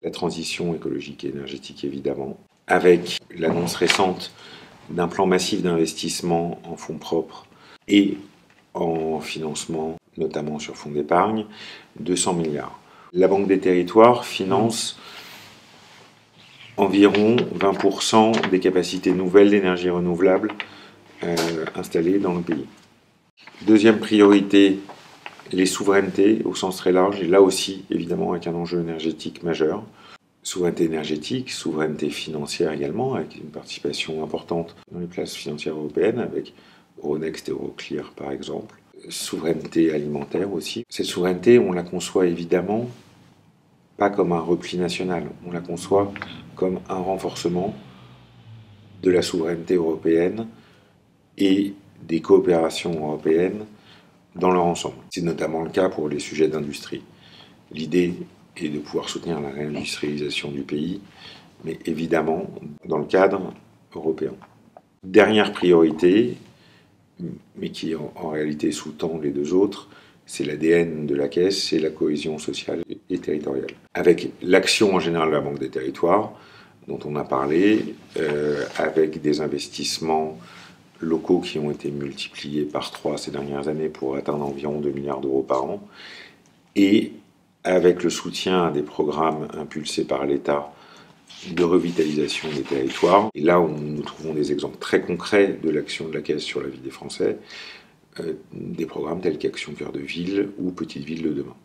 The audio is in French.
la transition écologique et énergétique évidemment, avec l'annonce récente d'un plan massif d'investissement en fonds propres et en financement, notamment sur fonds d'épargne, 200 milliards. La Banque des Territoires finance environ 20% des capacités nouvelles d'énergie renouvelable installées dans le pays. Deuxième priorité, les souverainetés au sens très large, et là aussi évidemment avec un enjeu énergétique majeur. Souveraineté énergétique, souveraineté financière également, avec une participation importante dans les places financières européennes, avec Euronext et Euroclear par exemple. Souveraineté alimentaire aussi. Cette souveraineté, on la conçoit évidemment pas comme un repli national, on la conçoit comme un renforcement de la souveraineté européenne et des coopérations européennes dans leur ensemble. C'est notamment le cas pour les sujets d'industrie. L'idée est de pouvoir soutenir la réindustrialisation du pays, mais évidemment dans le cadre européen. Dernière priorité, mais qui en réalité sous-tend les deux autres, c'est l'ADN de la Caisse, c'est la cohésion sociale et territoriale. Avec l'action en général de la Banque des Territoires, dont on a parlé, avec des investissements locaux qui ont été multipliés par 3 ces dernières années pour atteindre environ 2 milliards d'euros par an, et avec le soutien à des programmes impulsés par l'État de revitalisation des territoires. Et là où nous trouvons des exemples très concrets de l'action de la Caisse sur la vie des Français, des programmes tels qu'Action Cœur de Ville ou Petite Ville de demain.